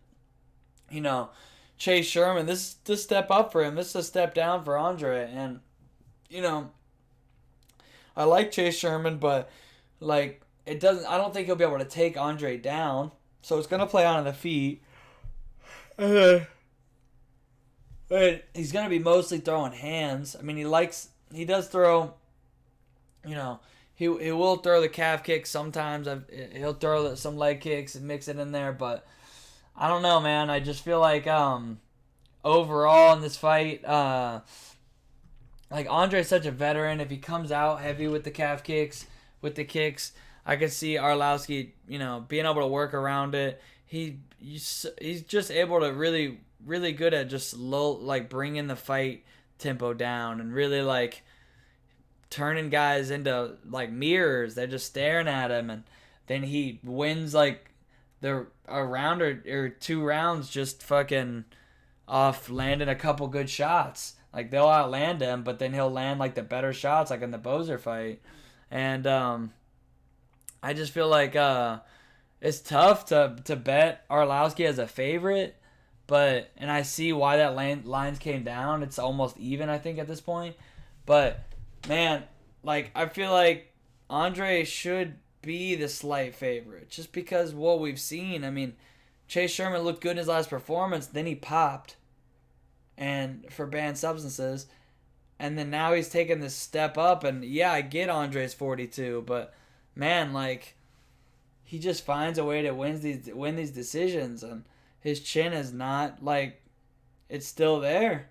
you know, Chase Sherman, this is a step up for him. This is a step down for Andre. And, you know, I like Chase Sherman, but, like, I don't think he'll be able to take Andre down. So it's going to play on the feet. But he's going to be mostly throwing hands. I mean, he does throw, you know, he will throw the calf kicks sometimes. He'll throw some leg kicks and mix it in there. But I don't know, man. I just feel like overall in this fight, like Andre's such a veteran. If he comes out heavy with the calf kicks, with the kicks, I could see Arlovski, you know, being able to work around it. He's just able to really, really good at just bringing the fight tempo down and really like turning guys into like mirrors. They're just staring at him, and then he wins like a round or 2 rounds just fucking off landing a couple good shots. Like they'll outland him, but then he'll land like the better shots, like in the Bozer fight. And I just feel like it's tough to bet Arlovski as a favorite, and I see why that lines came down. It's almost even, I think, at this point. But man, like I feel like Andre should be the slight favorite just because what we've seen. I mean, Chase Sherman looked good in his last performance, then he popped, and for banned substances, and then now he's taking this step up. And yeah, I get Andre's 42, but man, like he just finds a way to win these decisions, and his chin is not like it's still there.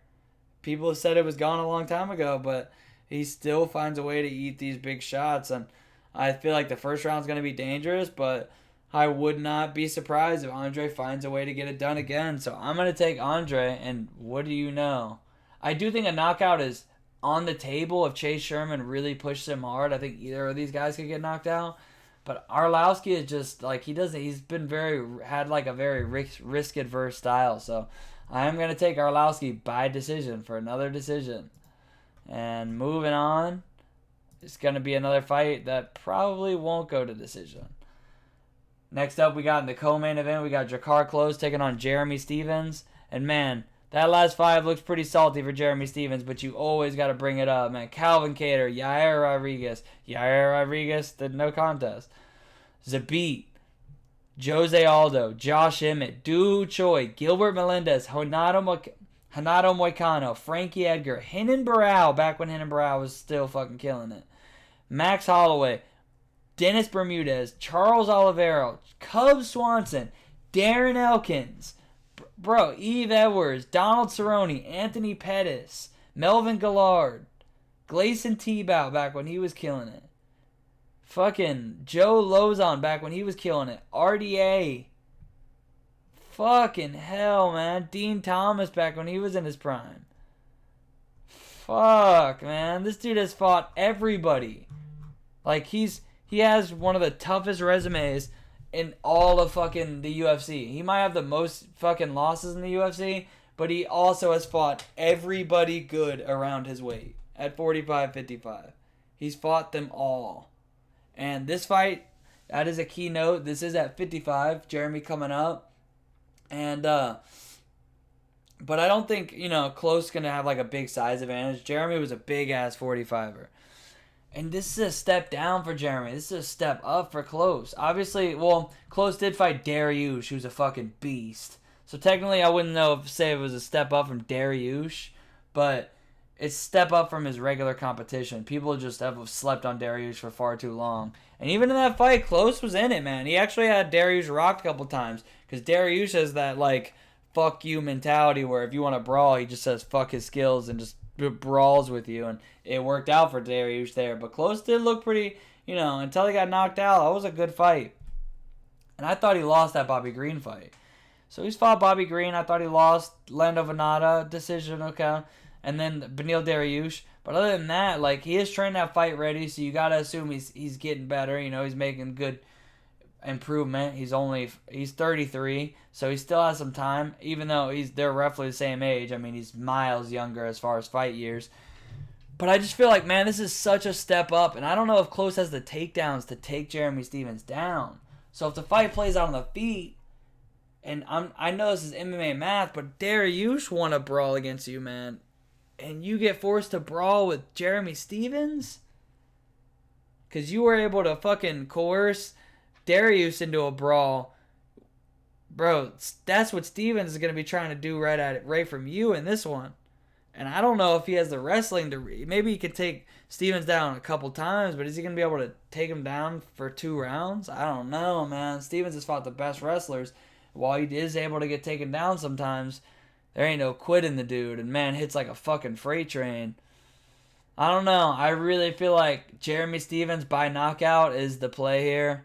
People said it was gone a long time ago, but he still finds a way to eat these big shots. And I feel like the first round's going to be dangerous, but I would not be surprised if Andre finds a way to get it done again. So I'm going to take Andre, and what do you know? I do think a knockout is on the table if Chase Sherman really pushes him hard. I think either of these guys could get knocked out. But Arlovski is just like he's been had a very risk adverse style. So I am going to take Arlovski by decision for another decision. And moving on, it's going to be another fight that probably won't go to decision. Next up, we got in the co-main event, we got Jakar Close taking on Jeremy Stephens. And man, that last fight looks pretty salty for Jeremy Stephens, but you always got to bring it up, man. Calvin Kattar, Yair Rodriguez, the no contest. Zabit, Jose Aldo, Josh Emmett, Du Choi, Gilbert Melendez, Hanato Moicano, Frankie Edgar, Renan Barão, back when Renan Barão was still fucking killing it. Max Holloway, Dennis Bermudez, Charles Oliveira, Cub Swanson, Darren Elkins, Eve Edwards, Donald Cerrone, Anthony Pettis, Melvin Gillard, Gleison Tebow back when he was killing it. Fucking Joe Lozon back when he was killing it. RDA. Fucking hell, man. Dean Thomas back when he was in his prime. Fuck, man. This dude has fought everybody. Like, he has one of the toughest resumes in all of fucking the UFC. He might have the most fucking losses in the UFC, but he also has fought everybody good around his weight at 45-55. He's fought them all. And this fight, that is a key note. This is at 55. Jeremy coming up. And, but I don't think, Close going to have like a big size advantage. Jeremy was a big-ass 45er. And this is a step down for Jeremy. This is a step up for Close. Obviously, Close did fight Dariush, who's a fucking beast. So technically, I wouldn't say it was a step up from Dariush, but it's a step up from his regular competition. People just have slept on Dariush for far too long. And even in that fight, Close was in it, man. He actually had Dariush rocked a couple times, because Dariush has that, like, fuck you mentality where if you want to brawl, he just says fuck his skills and just brawls with you, and it worked out for Dariush there. But Close did look pretty, until he got knocked out. That was a good fight. And I thought he lost that Bobby Green fight. So he's fought Bobby Green. I thought he lost Lando Venata, decision, okay. and then Beneil Dariush. But other than that, like, he is trying to have fight ready, so you gotta assume he's getting better. You know, he's making good improvement. He's 33, so he still has some time. Even though they're roughly the same age. I mean, he's miles younger as far as fight years. But I just feel like, man, this is such a step up, and I don't know if Close has the takedowns to take Jeremy Stephens down. So if the fight plays out on the feet, and I know this is MMA math, but Dariush won a brawl against you, man, and you get forced to brawl with Jeremy Stephens? Because you were able to fucking coerce Dariush into a brawl. Bro, that's what Stephens is going to be trying to do right from you in this one. And I don't know if he has the wrestling to... Maybe he could take Stephens down a couple times, but is he going to be able to take him down for 2 rounds? I don't know, man. Stephens has fought the best wrestlers. While he is able to get taken down sometimes, there ain't no quitting the dude. And, man, hits like a fucking freight train. I don't know. I really feel like Jeremy Stephens by knockout is the play here.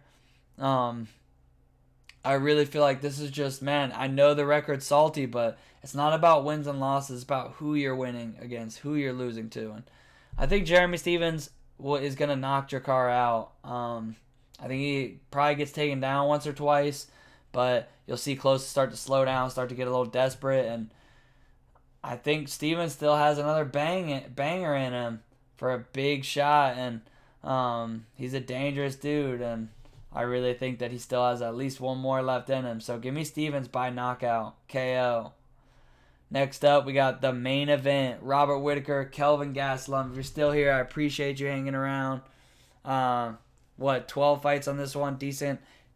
I really feel like this is just, man, I know the record's salty, but it's not about wins and losses. It's about who you're winning against, who you're losing to. And I think Jeremy Stephens is going to knock Jakar out. I think he probably gets taken down once or twice, but you'll see Close start to slow down, start to get a little desperate. And I think Stephens still has another banger in him for a big shot. And he's a dangerous dude. And I really think that he still has at least one more left in him. So give me Stephens by knockout, KO. Next up, we got the main event. Robert Whittaker, Kelvin Gastelum. If you're still here, I appreciate you hanging around. 12 fights on this one.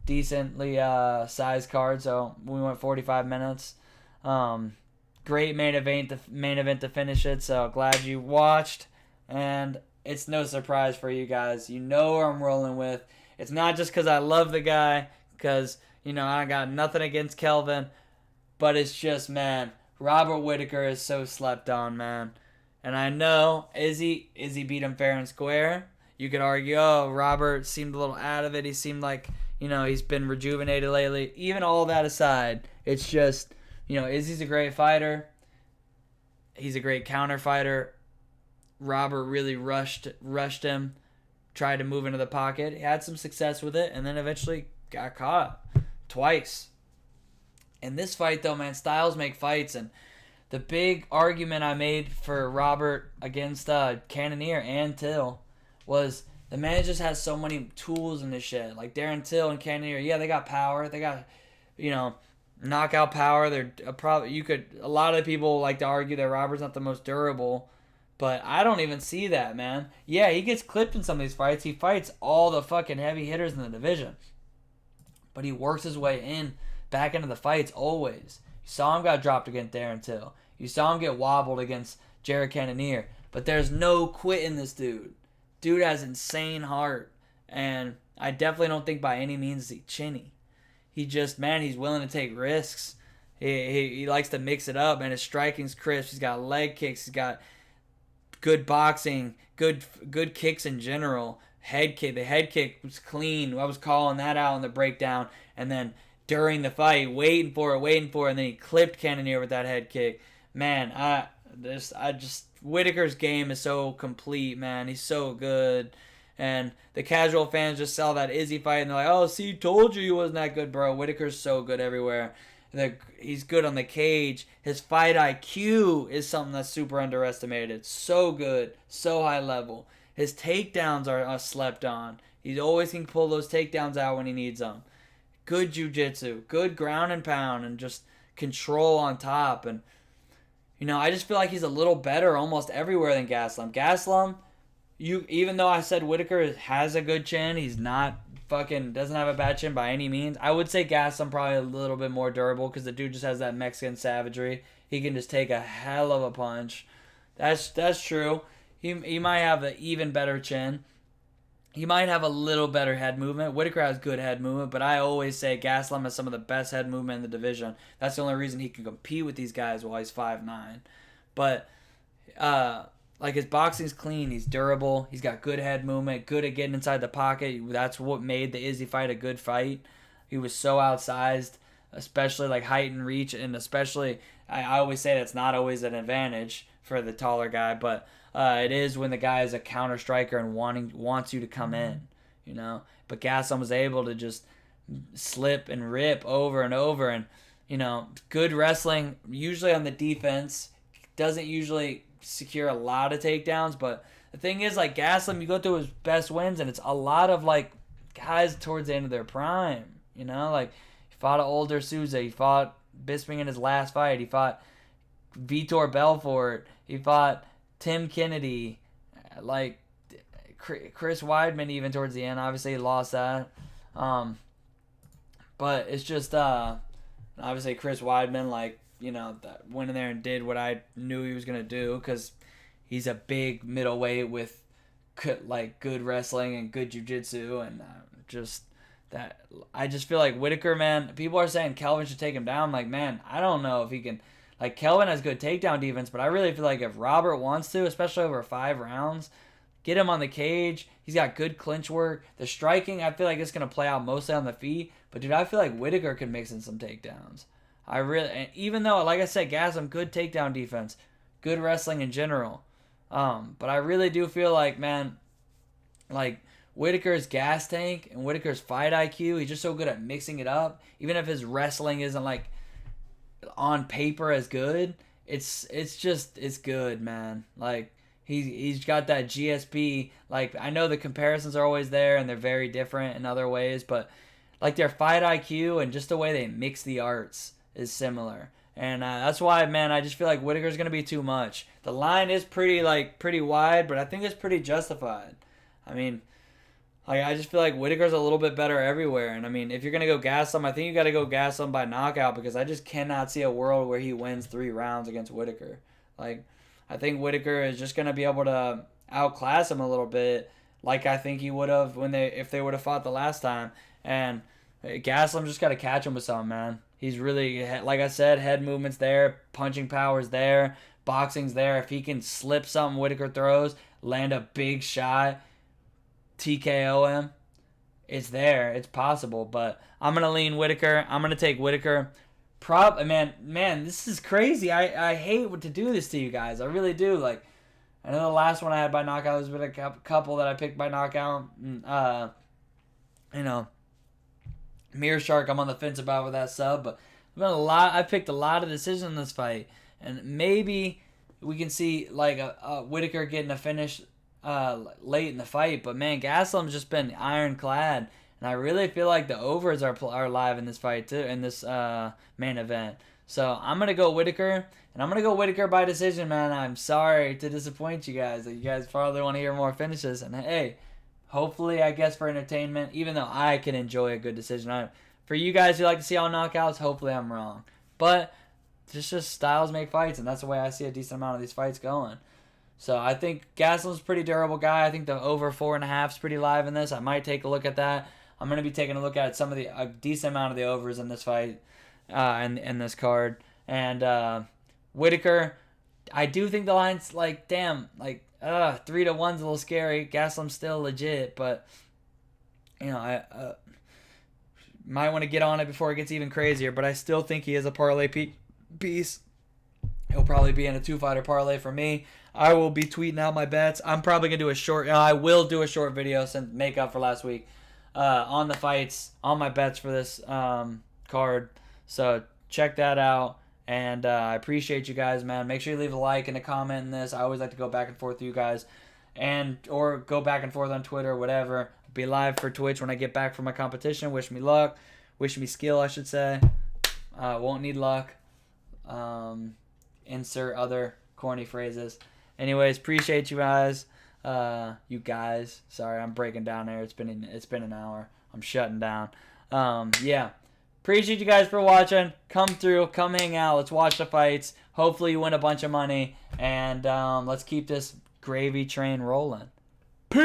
Decently sized card. So we went 45 minutes. Great main event to finish it. So glad you watched. And it's no surprise for you guys. You know where I'm rolling with. It's not just because I love the guy, because, you know, I got nothing against Kelvin, but it's just, man, Robert Whittaker is so slept on, man. And I know, Izzy beat him fair and square. You could argue, oh, Robert seemed a little out of it. He seemed like, you know, he's been rejuvenated lately. Even all that aside, it's just, you know, Izzy's a great fighter. He's a great counter fighter. Robert really rushed him. Tried to move into the pocket. He had some success with it, and then eventually got caught twice. In this fight, though, man, styles make fights, and the big argument I made for Robert against Cannonier and Till was the man just has so many tools in this shit. Like Darren Till and Cannonier, yeah, they got power. They got, you know, knockout power. They're a lot of people like to argue that Robert's not the most durable. But I don't even see that, man. Yeah, he gets clipped in some of these fights. He fights all the fucking heavy hitters in the division. But he works his way back into the fights always. You saw him got dropped against Darren Till. You saw him get wobbled against Jared Cannonier. But there's no quit in this dude. Dude has insane heart. And I definitely don't think by any means is he chinny. He just, man, he's willing to take risks. He likes to mix it up, and his striking's crisp. He's got leg kicks. He's got good boxing, good kicks in general. The head kick was clean. I was calling that out in the breakdown. And then during the fight, waiting for it, and then he clipped Cannonier with that head kick. Man, Whittaker's game is so complete, man. He's so good. And the casual fans just sell that Izzy fight, and they're like, oh, see, told you he wasn't that good, bro. Whittaker's so good everywhere. He's good on the cage. His fight IQ is something that's super underestimated. So good. So high level. His takedowns are slept on. He always can pull those takedowns out when he needs them. Good jiu-jitsu. Good ground and pound. And just control on top. And, you know, I just feel like he's a little better almost everywhere than Gastelum. Gastelum, even though I said Whittaker has a good chin, he's not doesn't have a bad chin by any means. I would say Gastelum probably a little bit more durable because the dude just has that Mexican savagery. He can just take a hell of a punch. That's true. He might have an even better chin. He might have a little better head movement. Whittaker has good head movement, but I always say Gastelum has some of the best head movement in the division. That's the only reason he can compete with these guys while he's 5'9". But like, his boxing's clean. He's durable. He's got good head movement. Good at getting inside the pocket. That's what made the Izzy fight a good fight. He was so outsized, especially like height and reach, and especially I always say that's not always an advantage for the taller guy, but it is when the guy is a counter striker and wants you to come in, you know. But Gastelum was able to just slip and rip over and over, and you know, good wrestling usually on the defense, doesn't usually secure a lot of takedowns. But the thing is, like Gastelum, you go through his best wins, and it's a lot of like guys towards the end of their prime, you know, like he fought an older Souza, he fought Bisping in his last fight, he fought Vitor Belfort, he fought Tim Kennedy, like Chris Weidman even towards the end. Obviously he lost that, but it's just obviously Chris Weidman, like, you know, went in there and did what I knew he was gonna do, because he's a big middleweight with like good wrestling and good jiu-jitsu, and just that I just feel like Whittaker, man, people are saying Kelvin should take him down. Like, man, I don't know if he can. Like, Kelvin has good takedown defense, but I really feel like if Robert wants to, especially over 5 rounds, get him on the cage. He's got good clinch work. The striking, I feel like it's going to play out mostly on the feet. But, dude, I feel like Whittaker could mix in some takedowns. And even though, like I said, Gastelum, good takedown defense, good wrestling in general. But I really do feel like, man, like Whittaker's gas tank and Whittaker's fight IQ, he's just so good at mixing it up. Even if his wrestling isn't like on paper as good, it's good, man. Like he's got that GSP. Like, I know the comparisons are always there and they're very different in other ways, but like their fight IQ and just the way they mix the arts is similar. And that's why, man, I just feel like Whittaker's gonna be too much. The line is pretty wide, but I think it's pretty justified. I mean, like, I just feel like Whittaker's a little bit better everywhere. And I mean, if you're gonna go Gastelum, I think you got to go Gastelum by knockout, because I just cannot see a world where he wins 3 rounds against Whittaker. Like, I think Whittaker is just gonna be able to outclass him a little bit, like I think he would have if they would have fought the last time. And Gastelum just got to catch him with something, man. He's really, like I said, head movement's there, punching power's there, boxing's there. If he can slip something Whittaker throws, land a big shot, TKO him, it's there. It's possible. But I'm going to lean Whittaker. I'm going to take Whittaker. Man, this is crazy. I hate to do this to you guys. I really do. Like, I know the last one I had by knockout, there's been a couple that I picked by knockout. You know, Mirror Shark, I'm on the fence about with that sub, but I picked a lot of decisions in this fight, and maybe we can see like a Whittaker getting a finish late in the fight. But man, Gastelum's just been ironclad, and I really feel like the overs are live in this fight too, in this main event. So I'm gonna go Whittaker, and I'm gonna go Whittaker by decision, man. I'm sorry to disappoint you guys. You guys probably want to hear more finishes, and hey, hopefully, I guess for entertainment, even though I can enjoy a good decision. For you guys who like to see all knockouts, hopefully I'm wrong. But just styles make fights, and that's the way I see a decent amount of these fights going. So I think Gastelum's a pretty durable guy. I think the over 4.5 is pretty live in this. I might take a look at that. I'm going to be taking a look at a decent amount of the overs in this fight, in this card. And Whittaker, I do think the line's like, damn, like 3-1's a little scary. Gastelum's still legit, but you know, I might want to get on it before it gets even crazier. But I still think he is a parlay piece. He'll probably be in a 2-fighter parlay for me. I will be tweeting out my bets. I'm probably gonna do a short. I will do a short video since make up for last week on the fights, on my bets for this card. So check that out. And I appreciate you guys, man. Make sure you leave a like and a comment in this. I always like to go back and forth with you guys, or go back and forth on Twitter, whatever. Be live for Twitch when I get back from my competition. Wish me luck. Wish me skill, I should say. Won't need luck. Insert other corny phrases. Anyways, appreciate you guys. Sorry, I'm breaking down there. It's been an hour. I'm shutting down. Yeah. Appreciate you guys for watching. Come through. Come hang out. Let's watch the fights. Hopefully you win a bunch of money. And let's keep this gravy train rolling.